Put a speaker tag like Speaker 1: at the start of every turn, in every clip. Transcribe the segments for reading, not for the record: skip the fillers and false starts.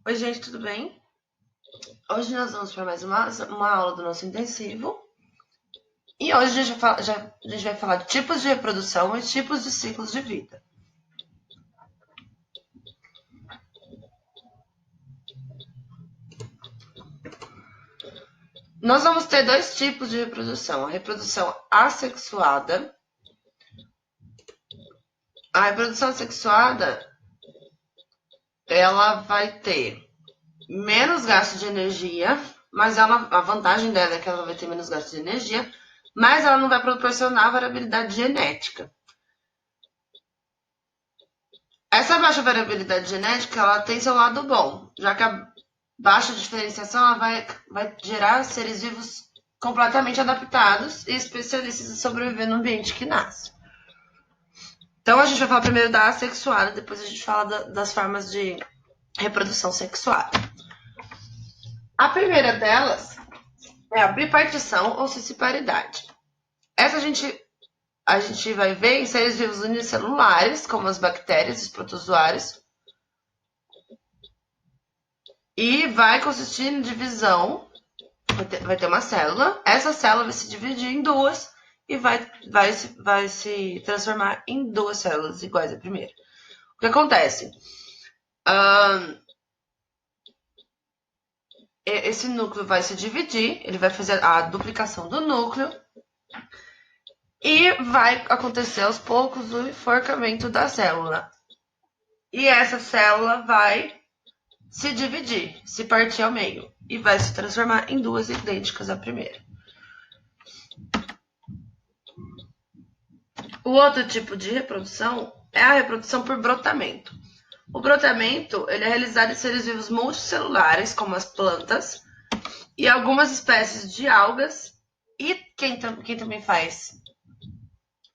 Speaker 1: Oi, gente, tudo bem? Hoje nós vamos para mais uma aula do nosso intensivo. E hoje a gente vai falar de tipos de reprodução e tipos de ciclos de vida. Nós vamos ter dois tipos de reprodução: a reprodução assexuada. A reprodução assexuada, ela vai ter menos gasto de energia, mas a vantagem dela é que ela vai ter menos gasto de energia, mas ela não vai proporcionar variabilidade genética. Essa baixa variabilidade genética, ela tem seu lado bom, já que a baixa diferenciação ela vai gerar seres vivos completamente adaptados e especialistas em sobreviver no ambiente que nasce. Então a gente vai falar primeiro da assexuada, depois a gente fala das formas de reprodução sexuada. A primeira delas é a bipartição ou cisparidade. Essa a gente vai ver em seres vivos unicelulares, como as bactérias e os protozoários, e vai consistir em divisão. Vai ter uma célula, essa célula vai se dividir em duas e vai se transformar em duas células iguais à primeira. O que acontece? Esse núcleo vai se dividir, ele vai fazer a duplicação do núcleo e vai acontecer aos poucos o enforcamento da célula. E essa célula vai se dividir, se partir ao meio e vai se transformar em duas idênticas à primeira. O outro tipo de reprodução é a reprodução por brotamento. O brotamento ele é realizado em seres vivos multicelulares, como as plantas, e algumas espécies de algas, e quem também faz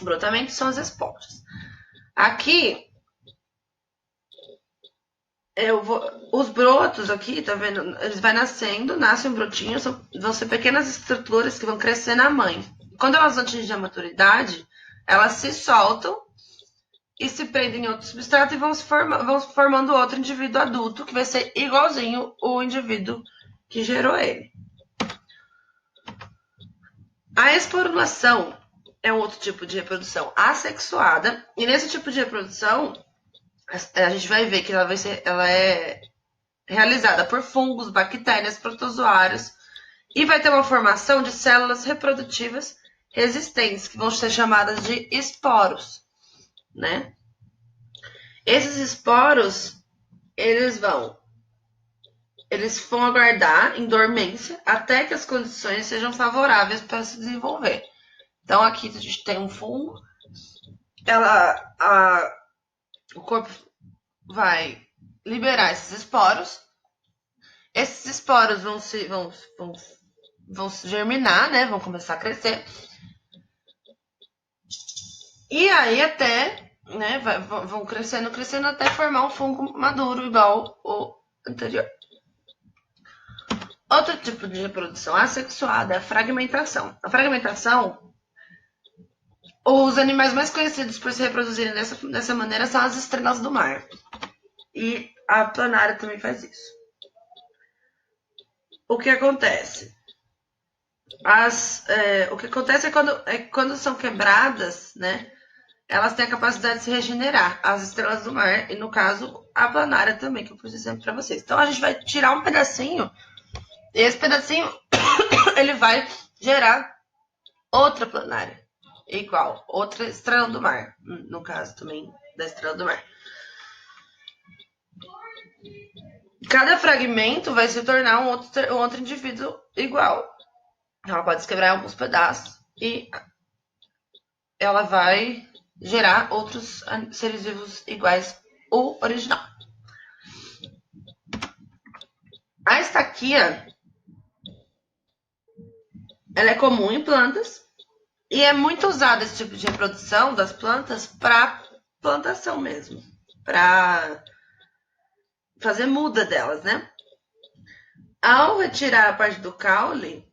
Speaker 1: brotamento são as esponjas. Aqui, os brotos aqui, tá vendo? Eles vão nascendo, nascem um brotinho, vão ser pequenas estruturas que vão crescer na mãe. Quando elas atingem a maturidade, elas se soltam e se prendem em outro substrato e vão formando outro indivíduo adulto que vai ser igualzinho o indivíduo que gerou ele. A esporulação é um outro tipo de reprodução assexuada, e nesse tipo de reprodução a gente vai ver que ela é realizada por fungos, bactérias, protozoários, e vai ter uma formação de células reprodutivas resistentes, que vão ser chamadas de esporos, né? Esses esporos, eles vão aguardar em dormência até que as condições sejam favoráveis para se desenvolver. Então aqui a gente tem um fungo, o corpo vai liberar esses esporos. Esses esporos vão germinar, né? Vão começar a crescer. E aí né? Vão crescendo até formar um fungo maduro igual o anterior. Outro tipo de reprodução assexuada é a fragmentação. A fragmentação, os animais mais conhecidos por se reproduzirem dessa maneira são as estrelas do mar. E a planária também faz isso. O que acontece? O que acontece é quando são quebradas, né? Elas têm a capacidade de se regenerar, as estrelas do mar, e no caso, a planária também, que eu pus exemplo para vocês. Então a gente vai tirar um pedacinho, e esse pedacinho ele vai gerar outra planária, igual, outra estrela do mar, no caso também da estrela do mar. Cada fragmento vai se tornar um outro indivíduo igual. Ela pode se quebrar em alguns pedaços e ela vai gerar outros seres vivos iguais ao original. A estaquia, ela é comum em plantas e é muito usado esse tipo de reprodução das plantas para plantação mesmo, para fazer muda delas, né? Ao retirar a parte do caule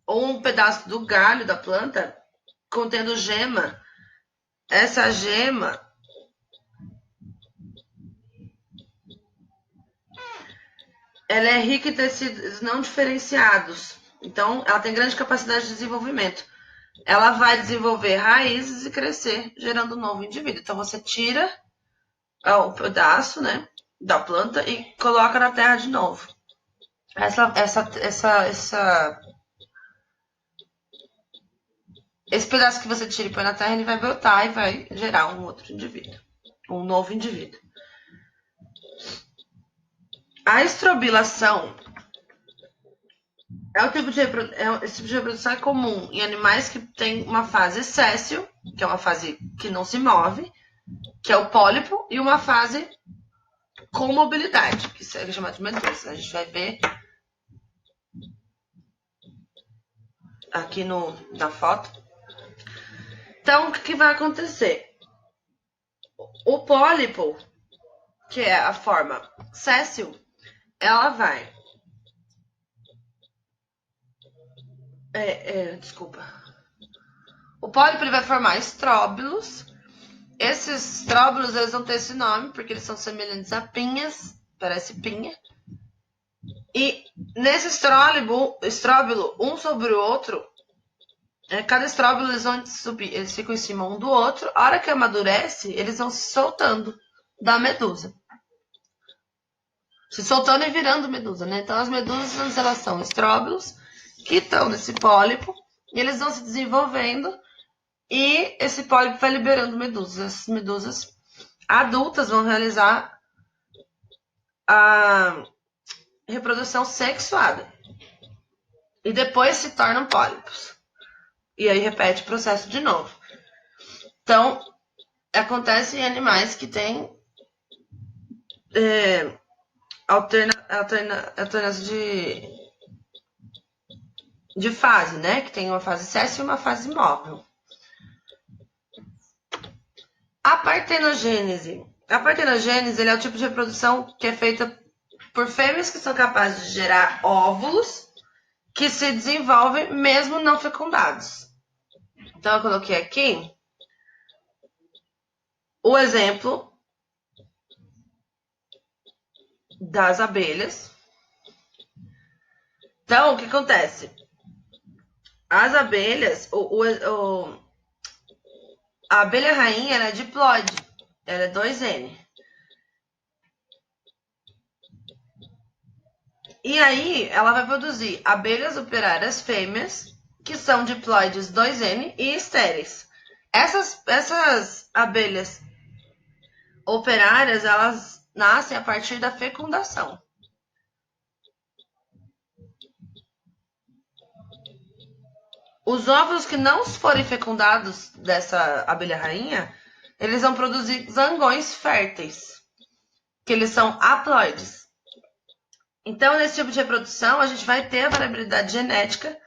Speaker 1: ou um pedaço do galho da planta contendo gema, essa gema ela é rica em tecidos não diferenciados. Então, ela tem grande capacidade de desenvolvimento. Ela vai desenvolver raízes e crescer, gerando um novo indivíduo. Então, você tira o pedaço, né, da planta e coloca na terra de novo. Esse pedaço que você tira e põe na terra, ele vai brotar e vai gerar um outro indivíduo. Um novo indivíduo. A estrobilação esse tipo de reprodução é comum em animais que têm uma fase séssil, que é uma fase que não se move, que é o pólipo, e uma fase com mobilidade, que é chamada de medusa. A gente vai ver aqui na foto. Então, o que vai acontecer? O pólipo, que é a forma séssil, ela vai... desculpa. O pólipo ele vai formar estróbilos. Esses estróbilos eles vão ter esse nome porque eles são semelhantes a pinhas, parece pinha. E nesse estróbilo, um sobre o outro, cada estróbilo eles vão subir, eles ficam em cima um do outro. A hora que amadurece, eles vão se soltando da medusa. Se soltando e virando medusa, né? Então as medusas elas são estróbilos que estão nesse pólipo e eles vão se desenvolvendo e esse pólipo vai liberando medusas. As medusas adultas vão realizar a reprodução sexuada e depois se tornam pólipos. E aí repete o processo de novo. Então, acontece em animais que têm alternância de fase, né? Que tem uma fase séssil e uma fase móvel. A partenogênese. A partenogênese ele é o tipo de reprodução que é feita por fêmeas que são capazes de gerar óvulos que se desenvolvem mesmo não fecundados. Então, eu coloquei aqui o exemplo das abelhas. Então, o que acontece? As abelhas, a abelha rainha ela é diploide, ela é 2N. E aí, ela vai produzir abelhas operárias fêmeas, que são diploides 2N e estéreis. Essas abelhas operárias, elas nascem a partir da fecundação. Os óvulos que não forem fecundados dessa abelha rainha, eles vão produzir zangões férteis, que eles são haploides. Então, nesse tipo de reprodução, a gente vai ter a variabilidade genética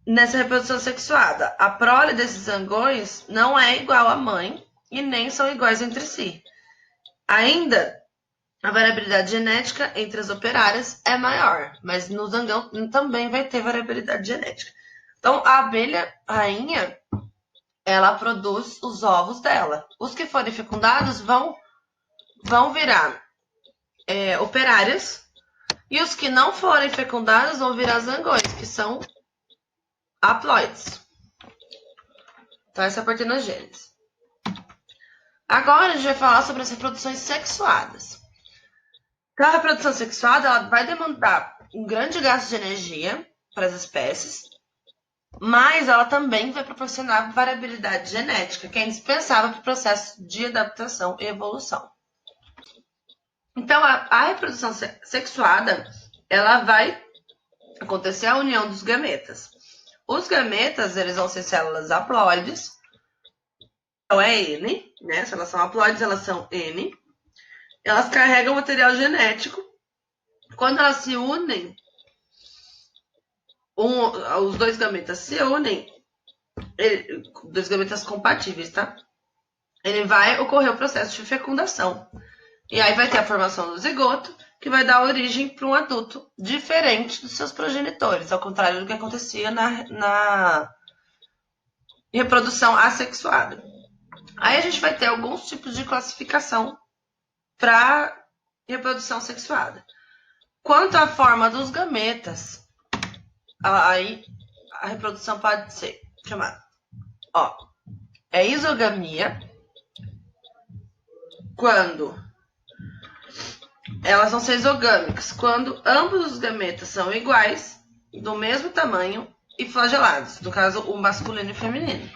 Speaker 1: nessa reprodução sexuada. A prole desses zangões não é igual à mãe e nem são iguais entre si. Ainda, a variabilidade genética entre as operárias é maior, mas no zangão também vai ter variabilidade genética. Então, a abelha rainha, ela produz os ovos dela. Os que forem fecundados vão virar operários, e os que não forem fecundados vão virar zangões, que são haploides. Então, essa é a partenogênese. Agora, a gente vai falar sobre as reproduções sexuadas. Então, a reprodução sexuada ela vai demandar um grande gasto de energia para as espécies, mas ela também vai proporcionar variabilidade genética, que é indispensável para o processo de adaptação e evolução. Então, a reprodução sexuada, ela vai acontecer a união dos gametas. Os gametas, eles vão ser células haploides, então é N, né? Se elas são haploides, elas são N. Elas carregam material genético. Quando elas se unem, os dois gametas se unem, dois gametas compatíveis, tá? Ele vai ocorrer o processo de fecundação. E aí vai ter a formação do zigoto, que vai dar origem para um adulto diferente dos seus progenitores, ao contrário do que acontecia na reprodução assexuada. Aí a gente vai ter alguns tipos de classificação para reprodução sexuada. Quanto à forma dos gametas, aí a reprodução pode ser chamada, isogamia, quando elas vão ser isogâmicas, quando ambos os gametas são iguais, do mesmo tamanho e flagelados, no caso o masculino e o feminino.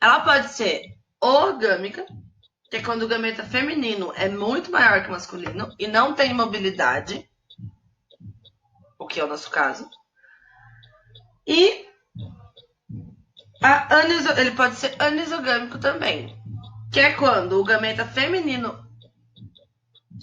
Speaker 1: Ela pode ser orgâmica, que é quando o gameta feminino é muito maior que o masculino e não tem mobilidade, o que é o nosso caso. E ele pode ser anisogâmico também, que é quando o gameta feminino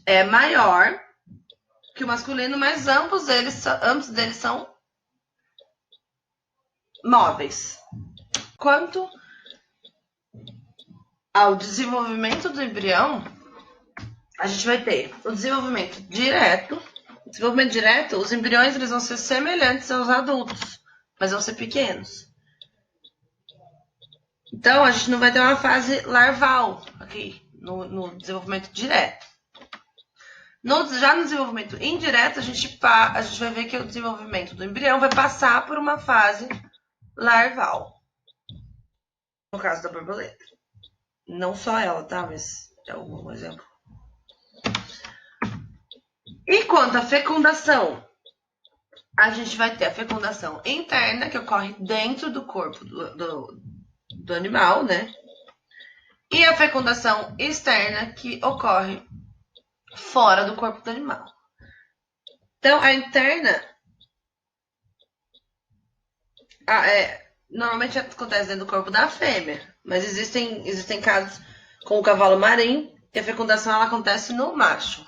Speaker 1: é maior que o masculino, mas ambos deles são móveis. Quanto ao desenvolvimento do embrião, a gente vai ter o desenvolvimento direto. Desenvolvimento direto, os embriões eles vão ser semelhantes aos adultos, mas vão ser pequenos. Então, a gente não vai ter uma larval aqui no desenvolvimento direto. Já no desenvolvimento indireto, a gente vai ver que o desenvolvimento do embrião vai passar por uma fase larval. No caso da borboleta. Não só ela, tá? Mas é um exemplo. E quanto à fecundação, a gente vai ter a fecundação interna, que ocorre dentro do corpo do animal, né? E a fecundação externa, que ocorre fora do corpo do animal. Então, a interna normalmente acontece dentro do corpo da fêmea, mas existem casos com o cavalo marinho, que a fecundação ela acontece no macho.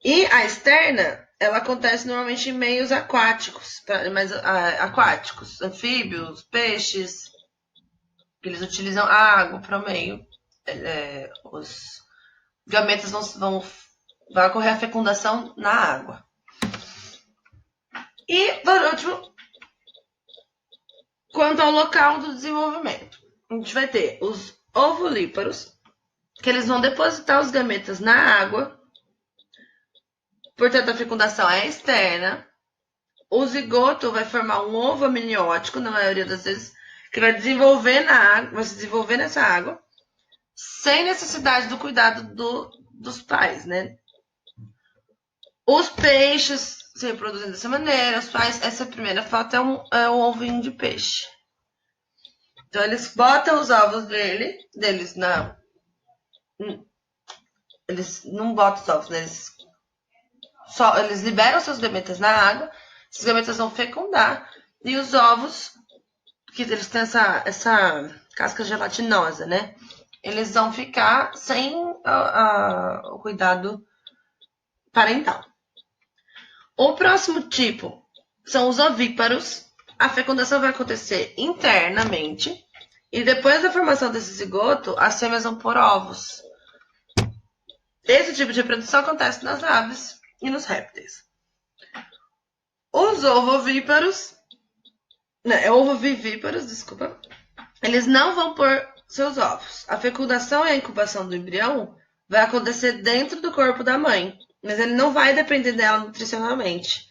Speaker 1: E a externa, ela acontece normalmente em meios aquáticos, aquáticos, anfíbios, peixes, que eles utilizam a água para o meio. Os gametas vai ocorrer a fecundação na água. E, por último, quanto ao local do desenvolvimento, a gente vai ter os ovulíparos, que eles vão depositar os gametas na água. Portanto, a fecundação é externa. O zigoto vai formar um ovo amniótico, na maioria das vezes, que vai se desenvolver nessa água, sem necessidade do cuidado dos pais, né? Os peixes se reproduzem dessa maneira. Essa primeira foto é um ovinho de peixe. Então, eles botam os ovos deles na... Eles não botam os ovos, né? Eles liberam seus gametas na água, esses gametas vão fecundar, e os ovos, que eles têm essa casca gelatinosa, né? Eles vão ficar sem o cuidado parental. O próximo tipo são os ovíparos. A fecundação vai acontecer internamente, e depois da formação desse zigoto, as fêmeas vão pôr ovos. Esse tipo de reprodução acontece nas aves e nos répteis. Os ovovivíparos, desculpa, eles não vão pôr seus ovos. A fecundação e a incubação do embrião vai acontecer dentro do corpo da mãe, mas ele não vai depender dela nutricionalmente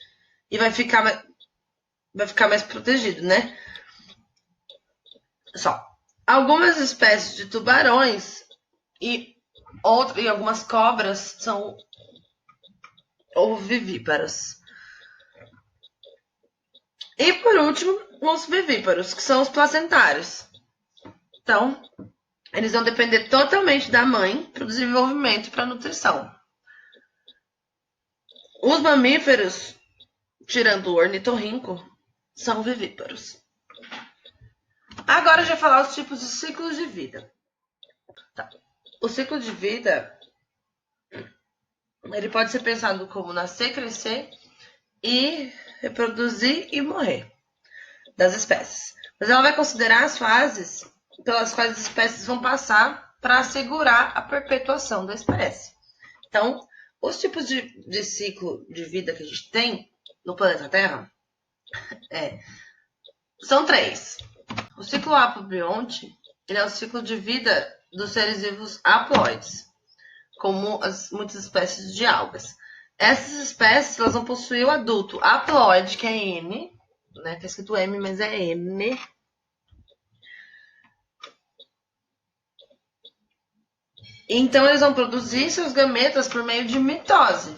Speaker 1: e vai ficar mais protegido, né? Algumas espécies de tubarões e algumas cobras são ovovivíparas. E por último, os vivíparos, que são os placentários. Então, eles vão depender totalmente da mãe para o desenvolvimento e para a nutrição. Os mamíferos, tirando o ornitorrinco, são vivíparos. Agora a gente vai falar os tipos de ciclos de vida. Tá. O ciclo de vida, ele pode ser pensado como nascer, crescer e reproduzir e morrer das espécies. Mas ela vai considerar as fases pelas quais as espécies vão passar para assegurar a perpetuação da espécie. Então, os tipos de ciclo de vida que a gente tem no planeta Terra são 3. O ciclo apoabionte, ele é o ciclo de vida dos seres vivos haploides. como muitas espécies de algas. Essas espécies elas vão possuir o adulto haploide, que é N, né? Tá escrito M, mas é N. Então, eles vão produzir seus gametas por meio de mitose.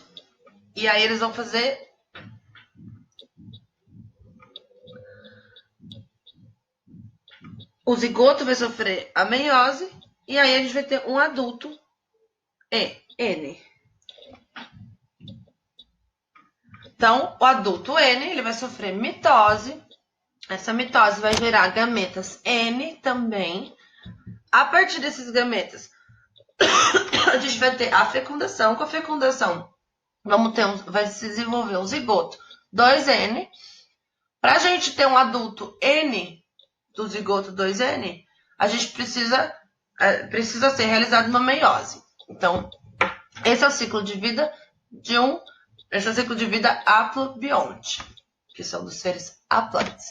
Speaker 1: E aí, eles vão fazer... O zigoto vai sofrer a meiose. E aí, a gente vai ter um adulto N. Então, o adulto N, ele vai sofrer mitose. Essa mitose vai gerar gametas N também. A partir desses gametas, a gente vai ter a fecundação. Com a fecundação, vai se desenvolver um zigoto 2N. Para a gente ter um adulto N do zigoto 2N, a gente precisa ser realizada uma meiose. Então, esse é o ciclo de vida esse é o ciclo de vida haplobionte, que são dos seres haploides.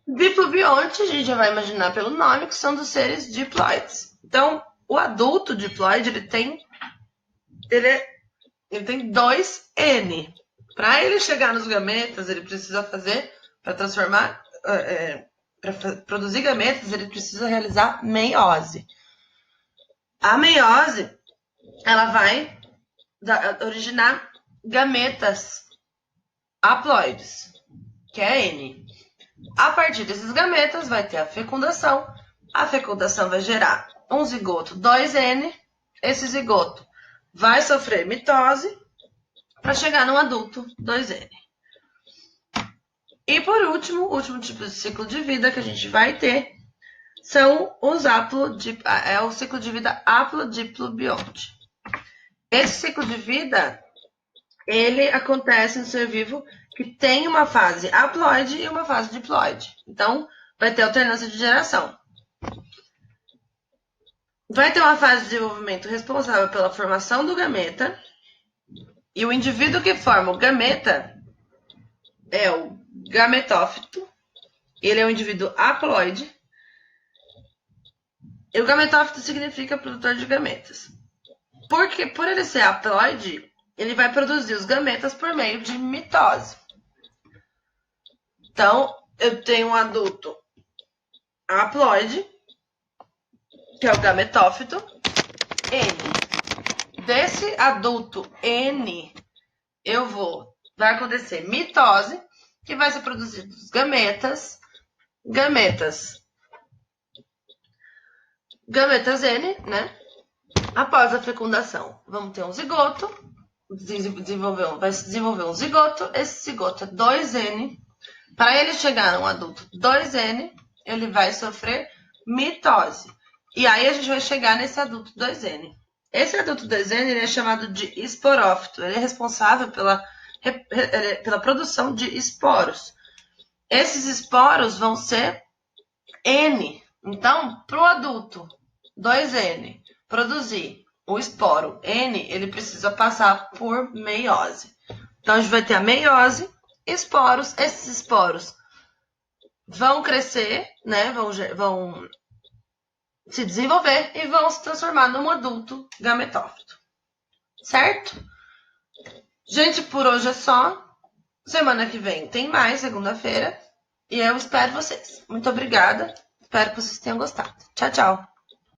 Speaker 1: Diplobionte, a gente já vai imaginar pelo nome, que são dos seres diploides. Então, o adulto diploide, ele tem 2N. Para ele chegar nos gametas, ele precisa fazer, para produzir gametas, ele precisa realizar meiose. A meiose, ela vai originar gametas haploides, que é N. A partir desses gametas, vai ter a fecundação. A fecundação vai gerar um zigoto 2N. Esse zigoto vai sofrer mitose para chegar num adulto 2N. E por último, o último tipo de ciclo de vida que a gente vai ter são os é o ciclo de vida haplodiplobionte. Esse ciclo de vida, ele acontece no ser vivo que tem uma fase haploide e uma fase diploide. Então, vai ter alternância de geração. Vai ter uma fase de desenvolvimento responsável pela formação do gameta. E o indivíduo que forma o gameta é o gametófito. Ele é um indivíduo haploide. E o gametófito significa produtor de gametas. Porque por ele ser haploide, ele vai produzir os gametas por meio de mitose. Então, eu tenho um adulto haploide, que é o gametófito, N. Desse adulto N, vai acontecer mitose, que vai ser produzido os gametas N, né? Após a fecundação, vamos ter um zigoto, vai se desenvolver um zigoto, esse zigoto é 2N. Para ele chegar a um adulto 2N, ele vai sofrer mitose. E aí a gente vai chegar nesse adulto 2N. Esse adulto 2N ele é chamado de esporófito. Ele é responsável pela produção de esporos. Esses esporos vão ser N. Então, para o adulto 2N produzir o esporo N, ele precisa passar por meiose. Então, a gente vai ter a meiose, esporos. Esses esporos vão crescer, né? Vão se desenvolver e vão se transformar num adulto gametófito. Certo? Gente, por hoje é só. Semana que vem tem mais, segunda-feira. E eu espero vocês. Muito obrigada. Espero que vocês tenham gostado. Tchau, tchau.